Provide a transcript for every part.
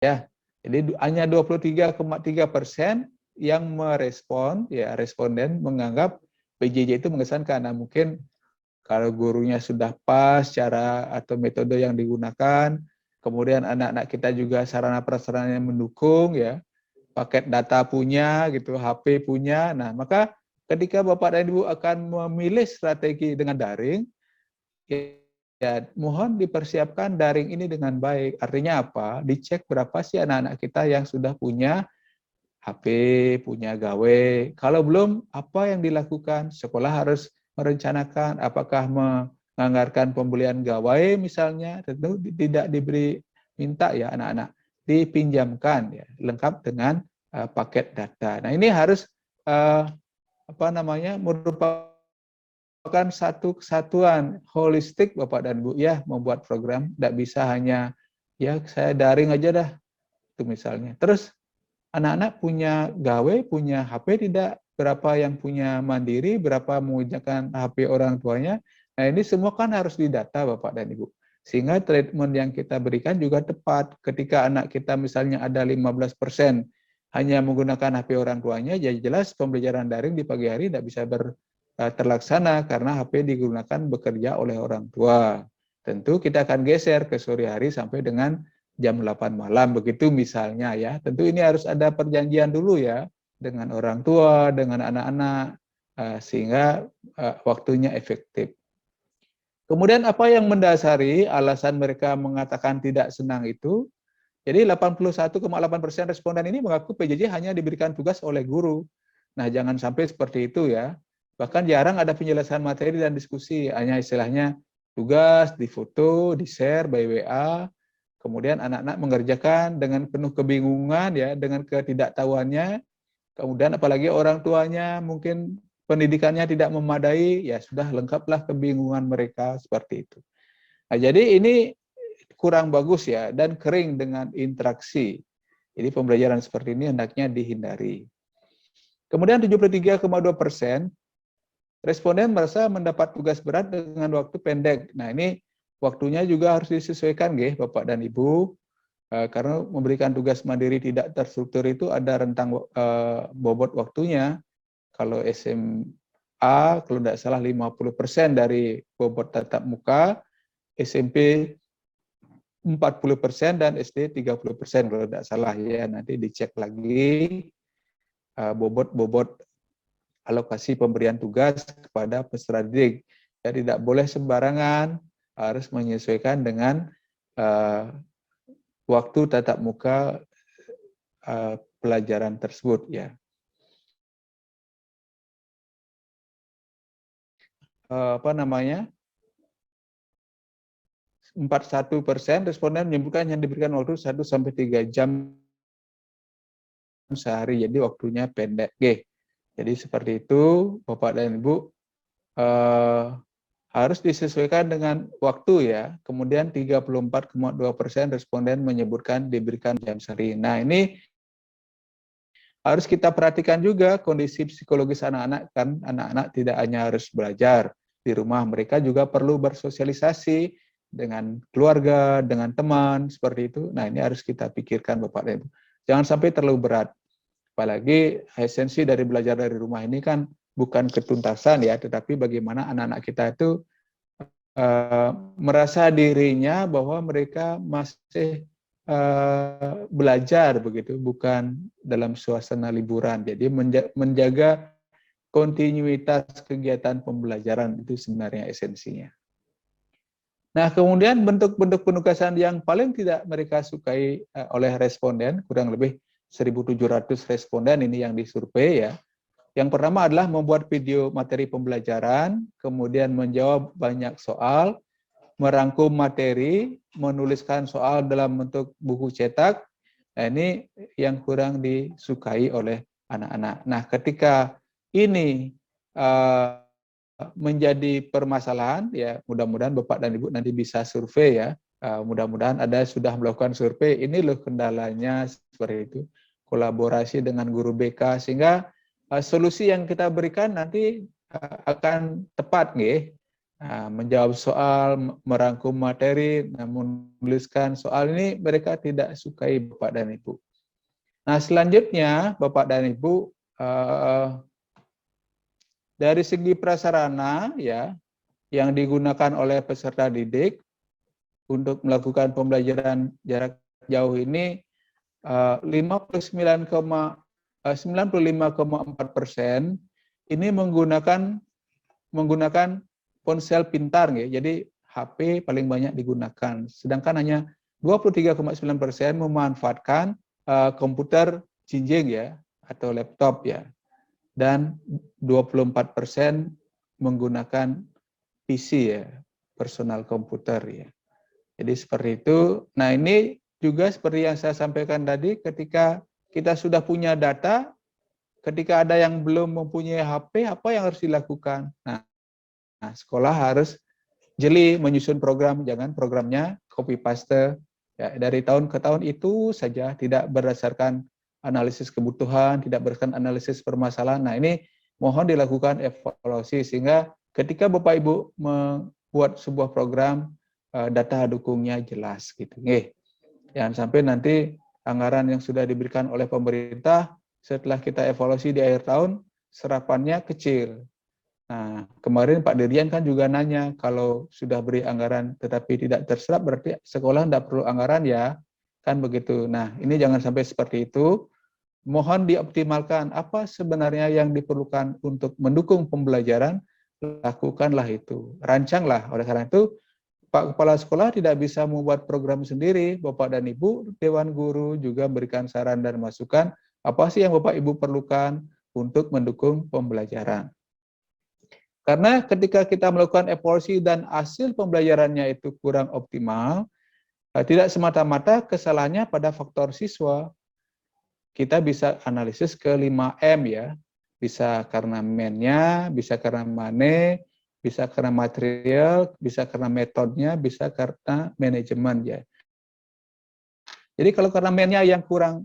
ya. Jadi hanya 23,3% yang merespon, ya responden menganggap PJJ itu mengesankan. Nah, mungkin kalau gurunya sudah pas cara atau metode yang digunakan, kemudian anak-anak kita juga sarana prasarana yang mendukung, ya, paket data punya, gitu, HP punya. Nah, maka ketika Bapak dan Ibu akan memilih strategi dengan daring, ya, mohon dipersiapkan daring ini dengan baik. Artinya apa? Dicek berapa sih anak-anak kita yang sudah punya HP, punya gawe. Kalau belum, apa yang dilakukan? Sekolah harus merencanakan apakah menganggarkan pembelian gawe misalnya, tentu tidak diberi minta ya anak-anak, dipinjamkan ya, lengkap dengan paket data. Nah, ini harus merupakan satu kesatuan holistik Bapak dan Bu ya, membuat program. Tidak bisa hanya ya saya daring aja dah itu misalnya. Terus anak-anak punya gawe, punya HP tidak, berapa yang punya mandiri, berapa menggunakan HP orang tuanya. Nah, ini semua kan harus didata Bapak dan Ibu. Sehingga treatment yang kita berikan juga tepat. Ketika anak kita misalnya ada 15% hanya menggunakan HP orang tuanya, ya jelas pembelajaran daring di pagi hari tidak bisa terlaksana karena HP digunakan bekerja oleh orang tua. Tentu kita akan geser ke sore hari sampai dengan jam 8 malam, begitu misalnya ya. Tentu ini harus ada perjanjian dulu ya dengan orang tua, dengan anak-anak, sehingga waktunya efektif. Kemudian apa yang mendasari alasan mereka mengatakan tidak senang itu? Jadi 81,8% responden ini mengaku PJJ hanya diberikan tugas oleh guru. Nah, jangan sampai seperti itu ya. Bahkan jarang ada penjelasan materi dan diskusi, hanya istilahnya tugas, difoto, di-share by WA, kemudian anak-anak mengerjakan dengan penuh kebingungan ya, dengan ketidaktahuannya, kemudian apalagi orang tuanya mungkin pendidikannya tidak memadai, ya sudah lengkaplah kebingungan mereka seperti itu. Nah, jadi ini kurang bagus ya, dan kering dengan interaksi. Jadi pembelajaran seperti ini hendaknya dihindari. Kemudian 73,2% responden merasa mendapat tugas berat dengan waktu pendek. Nah, ini waktunya juga harus disesuaikan, Bapak dan Ibu, karena memberikan tugas mandiri tidak terstruktur itu ada rentang bobot waktunya. Kalau SMA, kalau tidak salah 50% dari bobot tatap muka, SMP 40% dan SD 30% kalau tidak salah ya, nanti dicek lagi bobot alokasi pemberian tugas kepada peserta didik. Ya, tidak boleh sembarangan, harus menyesuaikan dengan waktu tatap muka pelajaran tersebut ya. Apa namanya? 41% responden menyebutkan yang diberikan waktu 1-3 jam sehari, jadi waktunya pendek. Jadi seperti itu, Bapak dan Ibu, harus disesuaikan dengan waktu ya. Kemudian 34,2% responden menyebutkan diberikan jam sehari. Nah, ini harus kita perhatikan juga kondisi psikologis anak-anak, kan anak-anak tidak hanya harus belajar di rumah, mereka juga perlu bersosialisasi dengan keluarga, dengan teman, seperti itu. Nah, ini harus kita pikirkan Bapak dan Ibu. Jangan sampai terlalu berat. Apalagi esensi dari belajar dari rumah ini kan bukan ketuntasan ya, tetapi bagaimana anak-anak kita itu merasa dirinya bahwa mereka masih belajar begitu, bukan dalam suasana liburan. Jadi menjaga kontinuitas kegiatan pembelajaran itu sebenarnya esensinya. Nah, kemudian bentuk-bentuk penugasan yang paling tidak mereka sukai oleh responden, kurang lebih 1.700 responden ini yang disurvei ya. Yang pertama adalah membuat video materi pembelajaran, kemudian menjawab banyak soal, merangkum materi, menuliskan soal dalam bentuk buku cetak. Nah, ini yang kurang disukai oleh anak-anak. Nah, ketika ini menjadi permasalahan, ya mudah-mudahan Bapak dan Ibu nanti bisa survei ya. Mudah-mudahan ada sudah melakukan survei, ini loh kendalanya seperti itu. Kolaborasi dengan guru BK, sehingga solusi yang kita berikan nanti akan tepat, menjawab soal, merangkum materi, namun menuliskan soal ini mereka tidak sukai Bapak dan Ibu. Nah, selanjutnya Bapak dan Ibu, dari segi prasarana ya yang digunakan oleh peserta didik untuk melakukan pembelajaran jarak jauh ini 95,4% ini menggunakan ponsel pintar ya. Jadi HP paling banyak digunakan. Sedangkan hanya 23,9% memanfaatkan komputer jinjing ya atau laptop ya. Dan 24% menggunakan PC ya, personal komputer ya. Jadi seperti itu. Nah, ini juga seperti yang saya sampaikan tadi, ketika kita sudah punya data, ketika ada yang belum mempunyai HP, apa yang harus dilakukan? Nah, sekolah harus jeli menyusun program, jangan programnya copy paste ya, dari tahun ke tahun itu saja, tidak berdasarkan analisis kebutuhan, tidak berdasarkan analisis permasalahan. Nah, ini mohon dilakukan evaluasi sehingga ketika Bapak Ibu membuat sebuah program, data dukungnya jelas gitu. Jangan sampai nanti anggaran yang sudah diberikan oleh pemerintah setelah kita evaluasi di akhir tahun serapannya kecil. Nah, kemarin Pak Dirjen kan juga nanya, kalau sudah beri anggaran tetapi tidak terserap berarti sekolah tidak perlu anggaran ya, kan begitu. Nah, ini jangan sampai seperti itu. Mohon dioptimalkan apa sebenarnya yang diperlukan untuk mendukung pembelajaran, lakukanlah itu, rancanglah. Oleh karena itu, Pak Kepala Sekolah tidak bisa membuat program sendiri, Bapak dan Ibu, Dewan Guru juga berikan saran dan masukan, apa sih yang Bapak Ibu perlukan untuk mendukung pembelajaran. Karena ketika kita melakukan evaluasi dan hasil pembelajarannya itu kurang optimal, tidak semata-mata kesalahannya pada faktor siswa. Kita bisa analisis ke 5M ya, bisa karena mennya, bisa karena mane, bisa karena material, bisa karena metodenya, bisa karena manajemen ya. Jadi kalau karena mennya yang kurang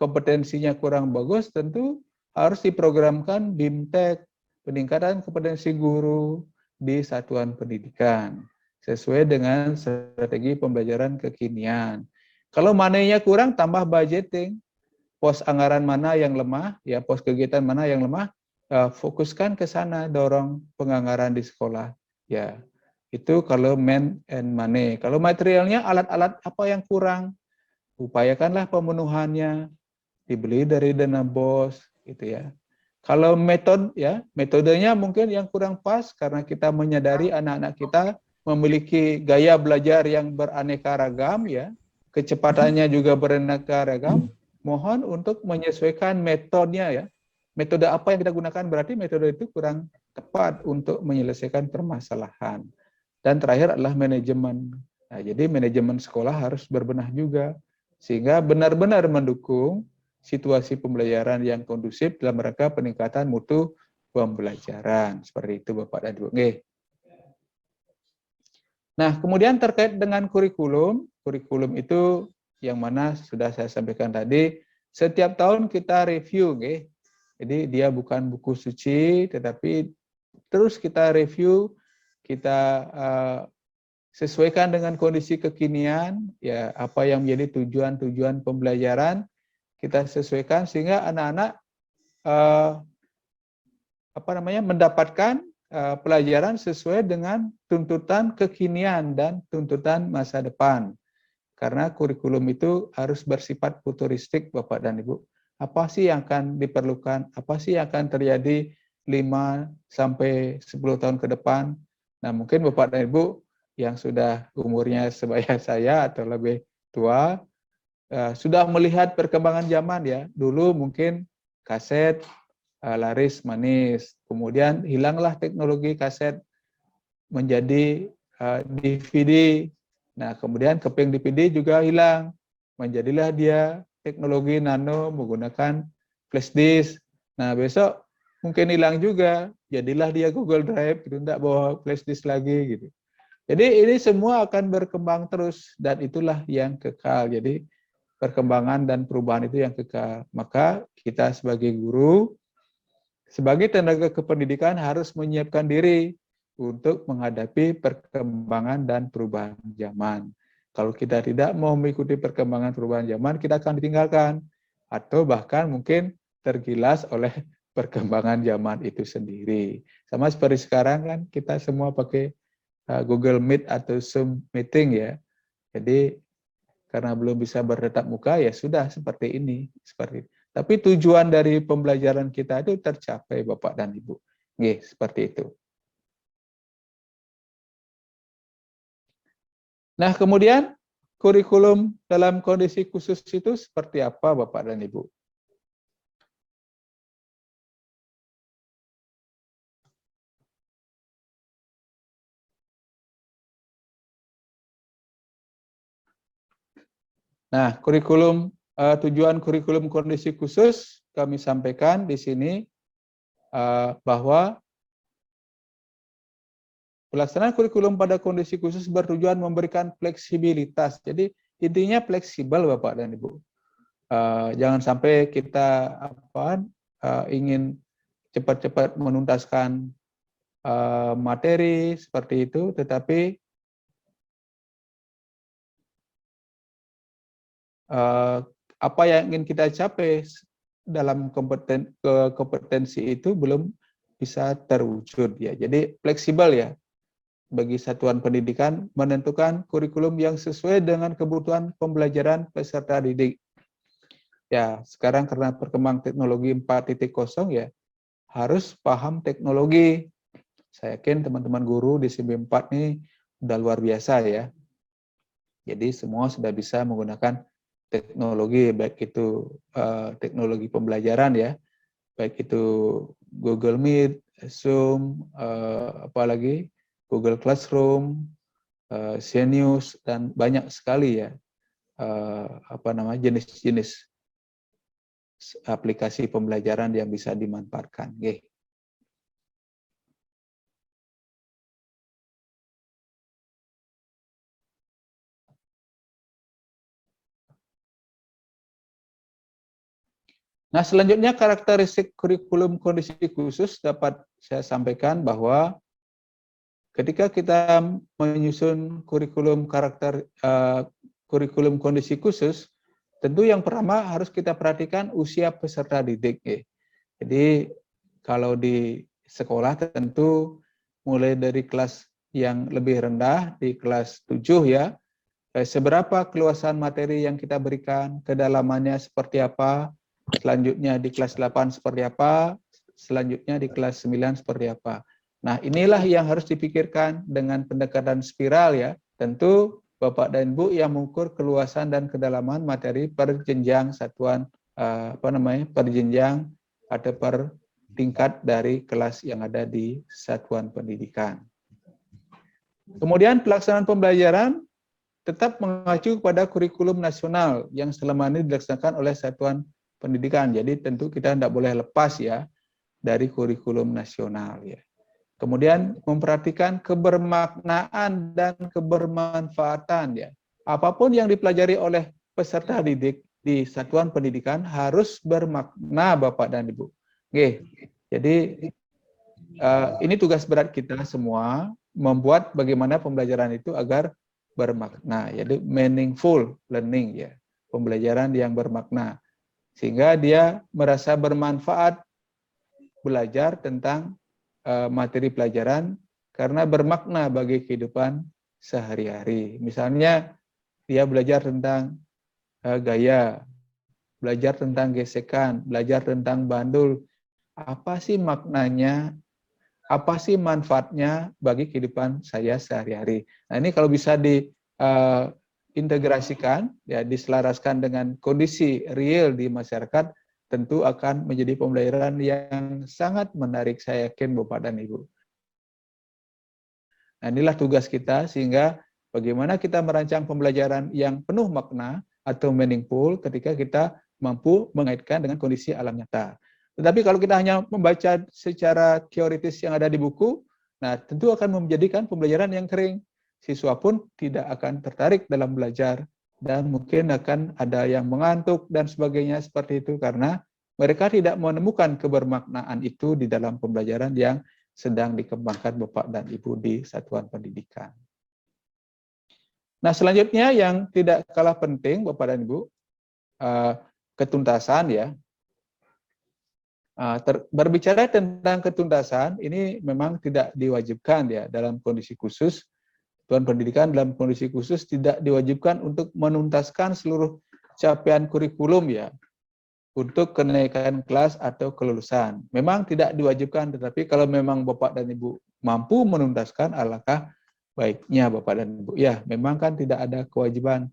kompetensinya kurang bagus, tentu harus diprogramkan BIMTEK, peningkatan kompetensi guru di satuan pendidikan sesuai dengan strategi pembelajaran kekinian. Kalau manenya kurang, tambah budgeting. Pos anggaran mana yang lemah, ya pos kegiatan mana yang lemah, fokuskan ke sana, dorong penganggaran di sekolah. Ya, itu kalau man and money. Kalau materialnya, alat-alat apa yang kurang, upayakanlah pemenuhannya, dibeli dari dana BOS, gitu ya. Kalau metodenya mungkin yang kurang pas karena kita menyadari anak-anak kita memiliki gaya belajar yang beraneka ragam ya, kecepatannya juga beraneka ragam. Mohon untuk menyesuaikan metodenya ya. Metode apa yang kita gunakan berarti metode itu kurang tepat untuk menyelesaikan permasalahan. Dan terakhir adalah manajemen. Nah, jadi manajemen sekolah harus berbenah juga sehingga benar-benar mendukung situasi pembelajaran yang kondusif dalam rangka peningkatan mutu pembelajaran. Seperti itu Bapak dan Ibu. Nah, kemudian terkait dengan kurikulum itu yang mana sudah saya sampaikan tadi, setiap tahun kita review, jadi dia bukan buku suci, tetapi terus kita review, kita sesuaikan dengan kondisi kekinian, ya apa yang menjadi tujuan-tujuan pembelajaran, kita sesuaikan sehingga anak-anak mendapatkan pelajaran sesuai dengan tuntutan kekinian dan tuntutan masa depan. Karena kurikulum itu harus bersifat futuristik, Bapak dan Ibu. Apa sih yang akan diperlukan? Apa sih yang akan terjadi 5 sampai 10 tahun ke depan? Nah, mungkin Bapak dan Ibu yang sudah umurnya sebaya saya atau lebih tua, sudah melihat perkembangan zaman ya. Dulu mungkin kaset laris manis, kemudian hilanglah teknologi kaset menjadi DVD. Nah, kemudian keping DVD juga hilang, menjadilah dia teknologi nano menggunakan flash disk. Nah, besok mungkin hilang juga, jadilah dia Google Drive, gitu, tidak bawa flash disk lagi, gitu. Jadi ini semua akan berkembang terus dan itulah yang kekal. Jadi perkembangan dan perubahan itu yang kekal. Maka kita sebagai guru sebagai tenaga kependidikan harus menyiapkan diri untuk menghadapi perkembangan dan perubahan zaman. Kalau kita tidak mau mengikuti perkembangan perubahan zaman, kita akan ditinggalkan atau bahkan mungkin tergilas oleh perkembangan zaman itu sendiri. Sama seperti sekarang kan kita semua pakai Google Meet atau Zoom meeting ya. Jadi karena belum bisa bertatap muka ya sudah seperti ini, seperti. Tapi tujuan dari pembelajaran kita itu tercapai Bapak dan Ibu. Nggih, seperti itu. Nah, kemudian kurikulum dalam kondisi khusus itu seperti apa Bapak dan Ibu? Nah, tujuan kurikulum kondisi khusus kami sampaikan di sini bahwa pelaksanaan kurikulum pada kondisi khusus bertujuan memberikan fleksibilitas. Jadi intinya fleksibel Bapak dan Ibu. Jangan sampai kita ingin cepat-cepat menuntaskan materi seperti itu, tetapi apa yang ingin kita capai dalam kompetensi itu belum bisa terwujud ya. Jadi fleksibel ya bagi satuan pendidikan menentukan kurikulum yang sesuai dengan kebutuhan pembelajaran peserta didik. Ya, sekarang karena perkembangan teknologi 4.0 ya, harus paham teknologi. Saya yakin teman-teman guru di CB4 ini udah luar biasa ya. Jadi semua sudah bisa menggunakan teknologi, baik itu teknologi pembelajaran ya, baik itu Google Meet, Zoom, apalagi Google Classroom, Xenius, dan banyak sekali ya jenis-jenis aplikasi pembelajaran yang bisa dimanfaatkan. Oke. Nah, selanjutnya karakteristik kurikulum kondisi khusus dapat saya sampaikan bahwa ketika kita menyusun kurikulum kondisi khusus, tentu yang pertama harus kita perhatikan usia peserta didik. Jadi kalau di sekolah tentu mulai dari kelas yang lebih rendah di kelas 7 ya, seberapa keluasan materi yang kita berikan, kedalamannya seperti apa, selanjutnya di kelas 8 seperti apa, selanjutnya di kelas 9 seperti apa. Nah, inilah yang harus dipikirkan dengan pendekatan spiral ya. Tentu Bapak dan Ibu yang mengukur keluasan dan kedalaman materi per jenjang satuan per jenjang atau per tingkat dari kelas yang ada di satuan pendidikan. Kemudian pelaksanaan pembelajaran tetap mengacu pada kurikulum nasional yang selama ini dilaksanakan oleh satuan pendidikan. Jadi tentu kita tidak boleh lepas ya dari kurikulum nasional ya. Kemudian memperhatikan kebermaknaan dan kebermanfaatan ya. Apapun yang dipelajari oleh peserta didik di satuan pendidikan harus bermakna Bapak dan Ibu. Oke. Jadi ini tugas berat kita semua membuat bagaimana pembelajaran itu agar bermakna, yaitu meaningful learning ya, pembelajaran yang bermakna. Sehingga dia merasa bermanfaat belajar tentang materi pelajaran karena bermakna bagi kehidupan sehari-hari. Misalnya dia belajar tentang gaya, belajar tentang gesekan, belajar tentang bandul. Apa sih maknanya? Apa sih manfaatnya bagi kehidupan saya sehari-hari? Nah, ini kalau bisa diintegrasikan, ya diselaraskan dengan kondisi real di masyarakat, tentu akan menjadi pembelajaran yang sangat menarik, saya yakin Bapak dan Ibu. Nah, inilah tugas kita, sehingga bagaimana kita merancang pembelajaran yang penuh makna atau meaningful ketika kita mampu mengaitkan dengan kondisi alam nyata. Tetapi kalau kita hanya membaca secara teoritis yang ada di buku, nah tentu akan menjadikan pembelajaran yang kering. Siswa pun tidak akan tertarik dalam belajar dan mungkin akan ada yang mengantuk dan sebagainya seperti itu karena mereka tidak menemukan kebermaknaan itu di dalam pembelajaran yang sedang dikembangkan Bapak dan Ibu di satuan pendidikan. Nah, selanjutnya yang tidak kalah penting Bapak dan Ibu, ketuntasan ya. Berbicara tentang ketuntasan, ini memang tidak diwajibkan ya dalam kondisi khusus. Satuan pendidikan dalam kondisi khusus tidak diwajibkan untuk menuntaskan seluruh capaian kurikulum ya untuk kenaikan kelas atau kelulusan. Memang tidak diwajibkan, tetapi kalau memang Bapak dan Ibu mampu menuntaskan, alangkah baiknya Bapak dan Ibu. Ya, memang kan tidak ada kewajiban,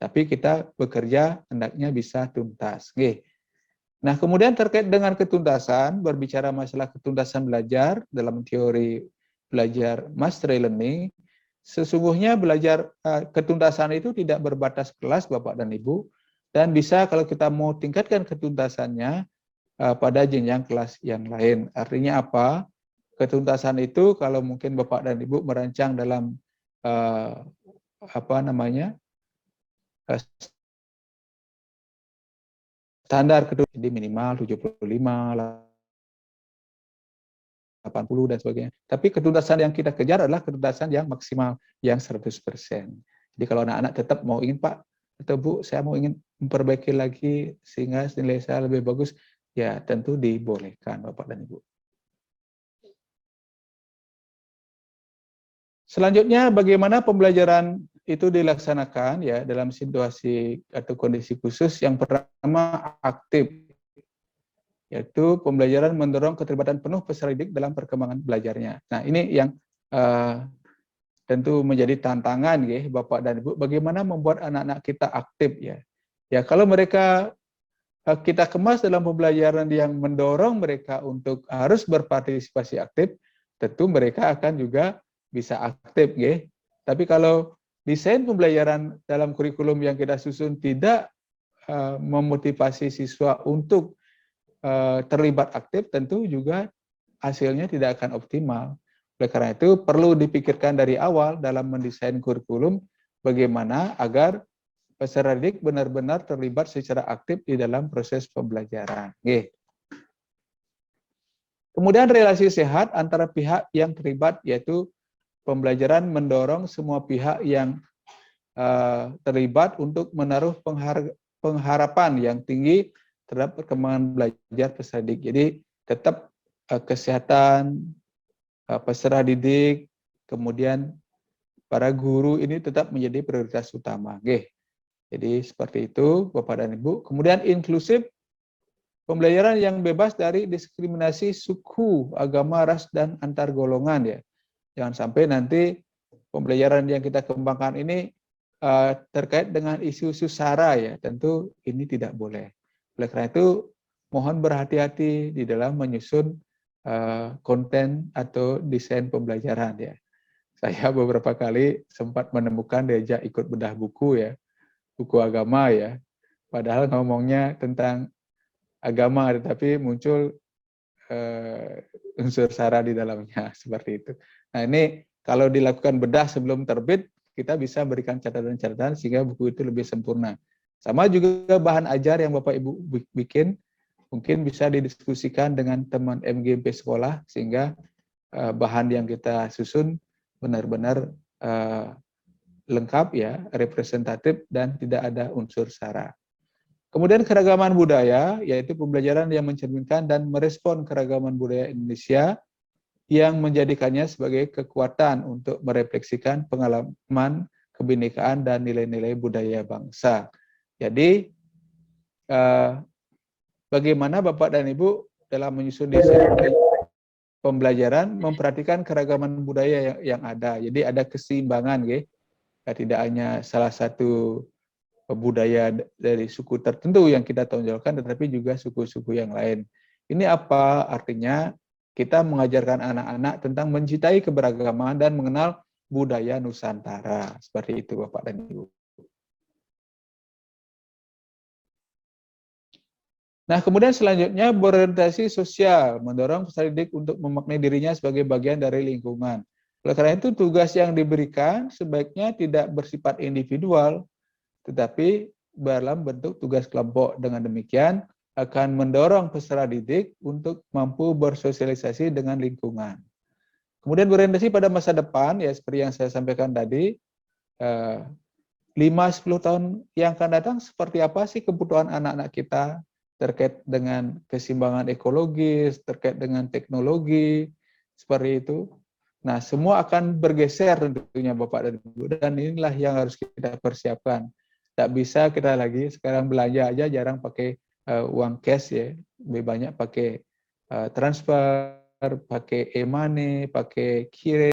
tapi kita bekerja hendaknya bisa tuntas. Oke. Nah, kemudian terkait dengan ketuntasan, berbicara masalah ketuntasan belajar dalam teori belajar mastery learning, sesungguhnya belajar ketuntasan itu tidak berbatas kelas Bapak dan Ibu, dan bisa kalau kita mau tingkatkan ketuntasannya pada jenjang kelas yang lain. Artinya apa? Ketuntasan itu kalau mungkin Bapak dan Ibu merancang dalam standar kedua, jadi minimal 75, 80 dan sebagainya. Tapi ketuntasan yang kita kejar adalah ketuntasan yang maksimal, yang 100%. Jadi kalau anak-anak tetap mau ingin, Pak atau Bu, saya mau ingin memperbaiki lagi sehingga nilai saya lebih bagus, ya tentu dibolehkan Bapak dan Ibu. Selanjutnya, bagaimana pembelajaran itu dilaksanakan ya dalam situasi atau kondisi khusus. Yang pertama, aktif, yaitu pembelajaran mendorong keterlibatan penuh peserta didik dalam perkembangan belajarnya. Nah, ini yang tentu menjadi tantangan ya Bapak dan Ibu, bagaimana membuat anak-anak kita aktif ya. Ya, kalau mereka kita kemas dalam pembelajaran yang mendorong mereka untuk harus berpartisipasi aktif, tentu mereka akan juga bisa aktif ya. Tapi kalau desain pembelajaran dalam kurikulum yang kita susun tidak memotivasi siswa untuk terlibat aktif, tentu juga hasilnya tidak akan optimal. Oleh karena itu perlu dipikirkan dari awal dalam mendesain kurikulum bagaimana agar peserta didik benar-benar terlibat secara aktif di dalam proses pembelajaran. Kemudian relasi sehat antara pihak yang terlibat, yaitu pembelajaran mendorong semua pihak yang terlibat untuk menaruh pengharapan yang tinggi terhadap perkembangan belajar peserta didik. Jadi tetap kesehatan peserta didik, kemudian para guru ini tetap menjadi prioritas utama. Jadi seperti itu Bapak dan Ibu. Kemudian inklusif, pembelajaran yang bebas dari diskriminasi suku, agama, ras, dan antar golongan ya. Jangan sampai nanti pembelajaran yang kita kembangkan ini terkait dengan isu-isu SARA ya, tentu ini tidak boleh. Oleh karena itu mohon berhati-hati di dalam menyusun konten atau desain pembelajaran ya. Saya beberapa kali sempat menemukan diajak ikut bedah buku ya, buku agama ya, padahal ngomongnya tentang agama, tetapi muncul unsur SARA di dalamnya, seperti itu. Nah, ini kalau dilakukan bedah sebelum terbit, kita bisa berikan catatan-catatan sehingga buku itu lebih sempurna. Sama juga bahan ajar yang Bapak Ibu bikin, mungkin bisa didiskusikan dengan teman MGP sekolah, sehingga bahan yang kita susun benar-benar lengkap ya, representatif, dan tidak ada unsur SARA. Kemudian keragaman budaya, yaitu pembelajaran yang mencerminkan dan merespon keragaman budaya Indonesia yang menjadikannya sebagai kekuatan untuk merefleksikan pengalaman kebinekaan dan nilai-nilai budaya bangsa. Jadi, bagaimana Bapak dan Ibu dalam menyusun desain pembelajaran memperhatikan keragaman budaya yang ada. Jadi ada keseimbangan, tidak hanya salah satu budaya dari suku tertentu yang kita tonjolkan, tetapi juga suku-suku yang lain. Ini apa artinya? Kita mengajarkan anak-anak tentang mencintai keberagaman dan mengenal budaya Nusantara. Seperti itu Bapak dan Ibu. Nah, kemudian selanjutnya berorientasi sosial, mendorong peserta didik untuk memaknai dirinya sebagai bagian dari lingkungan. Oleh karena itu, tugas yang diberikan sebaiknya tidak bersifat individual, tetapi dalam bentuk tugas kelompok. Dengan demikian, akan mendorong peserta didik untuk mampu bersosialisasi dengan lingkungan. Kemudian berorientasi pada masa depan, ya seperti yang saya sampaikan tadi, 5-10 tahun yang akan datang seperti apa sih kebutuhan anak-anak kita terkait dengan keseimbangan ekologis, terkait dengan teknologi, seperti itu. Nah, semua akan bergeser tentunya Bapak dan Ibu, dan inilah yang harus kita persiapkan. Tak bisa kita lagi sekarang belanja aja jarang pakai uang cash ya, lebih banyak pakai transfer, pakai e-money, pakai kirim.